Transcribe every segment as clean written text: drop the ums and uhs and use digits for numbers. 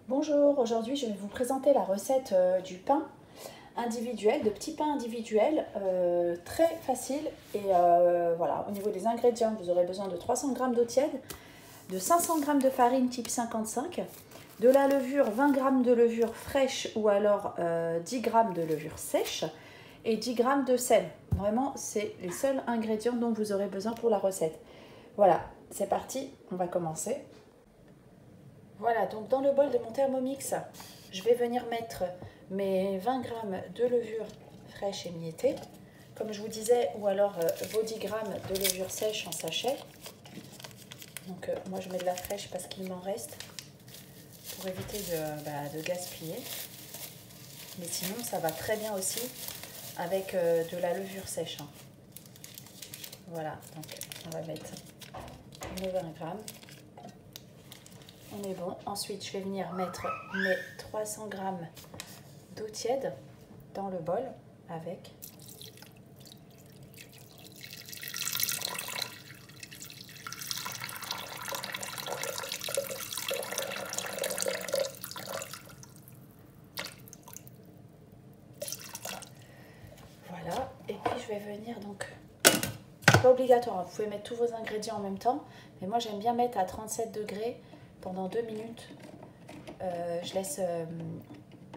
Bonjour, aujourd'hui je vais vous présenter la recette du pain individuel, de petits pains individuels, très facile. Et voilà, au niveau des ingrédients, vous aurez besoin de 300 g d'eau tiède, de 500 g de farine type 55, de la levure, 20 g de levure fraîche ou alors 10 g de levure sèche et 10 g de sel. Vraiment, c'est les seuls ingrédients dont vous aurez besoin pour la recette. Voilà, c'est parti, on va commencer. Voilà, donc dans le bol de mon Thermomix, je vais venir mettre mes 20 g de levure fraîche émiettée, comme je vous disais, ou alors vos 10 g de levure sèche en sachet. Donc moi je mets de la fraîche parce qu'il m'en reste, pour éviter de gaspiller. Mais sinon ça va très bien aussi avec de la levure sèche. Voilà, donc on va mettre nos 20 g. On est bon. Ensuite, je vais venir mettre mes 300 g d'eau tiède dans le bol avec. Voilà. Et puis, je vais venir donc... Pas obligatoire, vous pouvez mettre tous vos ingrédients en même temps. Mais moi, j'aime bien mettre à 37 degrés pendant 2 minutes. Je laisse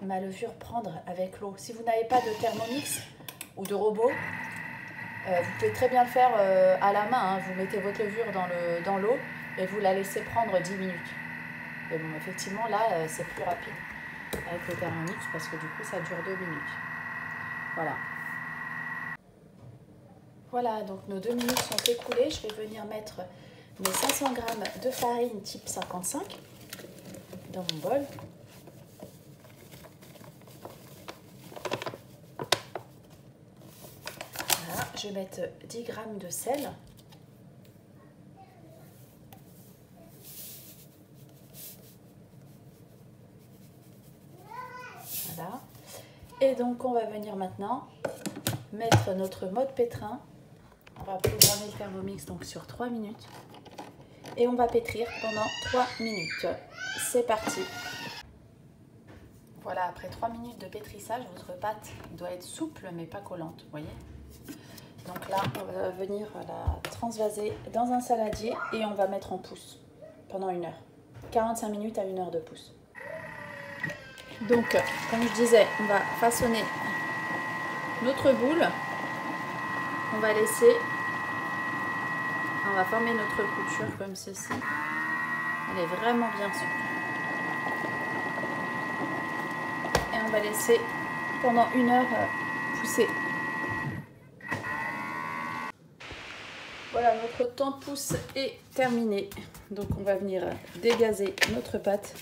ma levure prendre avec l'eau. Si vous n'avez pas de Thermomix ou de robot, vous pouvez très bien le faire à la main. Vous mettez votre levure dans l'eau et vous la laissez prendre 10 minutes. Et bon, effectivement, là, c'est plus rapide avec le Thermomix parce que du coup, ça dure 2 minutes. Voilà. Voilà, donc nos 2 minutes sont écoulées. Je vais venir mettre mes 500 g de farine type 55 dans mon bol. Voilà, je vais mettre 10 g de sel. Voilà. Et donc on va venir maintenant mettre notre mode pétrin. On va programmer le Thermomix donc sur 3 minutes. Et on va pétrir pendant 3 minutes. C'est parti. Voilà, après 3 minutes de pétrissage, votre pâte doit être souple mais pas collante, vous voyez. Donc là, on va venir la transvaser dans un saladier et on va mettre en pousse pendant 1 heure. 45 minutes à 1 heure de pousse. Donc, comme je disais, on va façonner notre boule. On va laisser... On va former notre couture comme ceci. Elle est vraiment bien souple. Et on va laisser pendant 1 heure pousser. Voilà, notre temps de pousse est terminé. Donc on va venir dégazer notre pâte.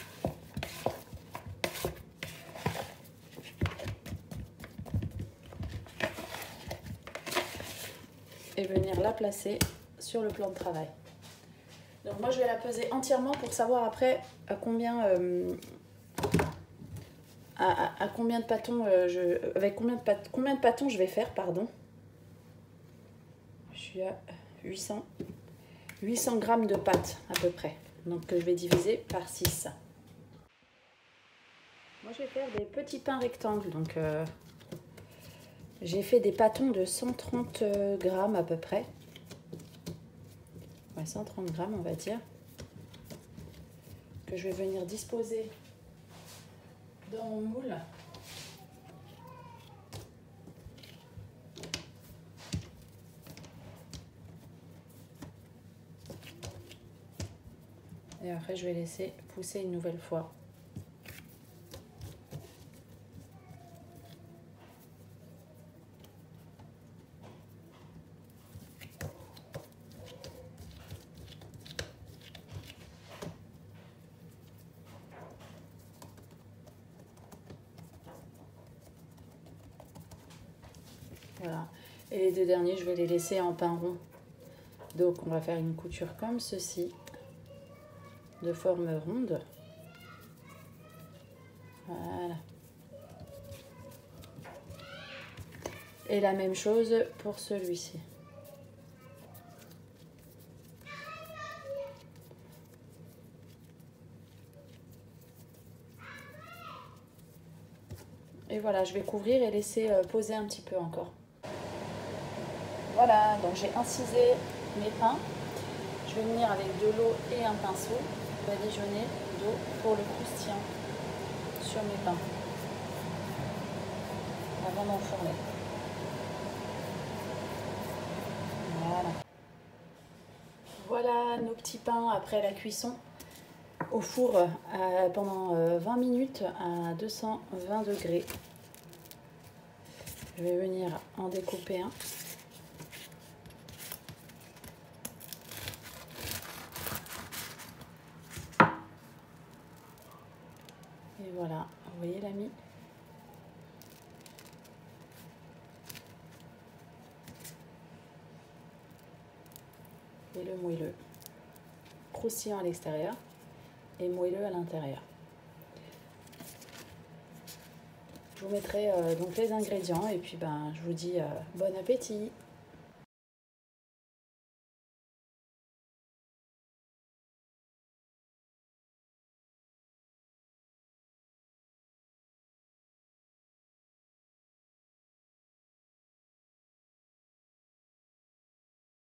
Et venir la placer sur le plan de travail. Donc moi je vais la peser entièrement pour savoir après à combien combien de pâtons avec combien de pâtons je vais faire, pardon. Je suis à 800 g de pâte à peu près. Donc je vais diviser par 6. Moi je vais faire des petits pains rectangles. Donc j'ai fait des pâtons de 130 g à peu près. 130 g on va dire, que je vais venir disposer dans mon moule. Et après je vais laisser pousser une nouvelle fois. Voilà. Et les 2 derniers, je vais les laisser en pain rond. Donc on va faire une couture comme ceci, de forme ronde. Voilà. Et la même chose pour celui-ci. Et voilà, je vais couvrir et laisser poser un petit peu encore. Voilà, donc j'ai incisé mes pains. Je vais venir avec de l'eau et un pinceau badigeonner d'eau pour le croustillant sur mes pains avant d'enfourner. Voilà. Voilà nos petits pains après la cuisson au four pendant 20 minutes à 220 degrés. Je vais venir en découper un. Et voilà, vous voyez l'ami. Et le moelleux, croustillant à l'extérieur et moelleux à l'intérieur. Je vous mettrai donc les ingrédients et puis je vous dis bon appétit.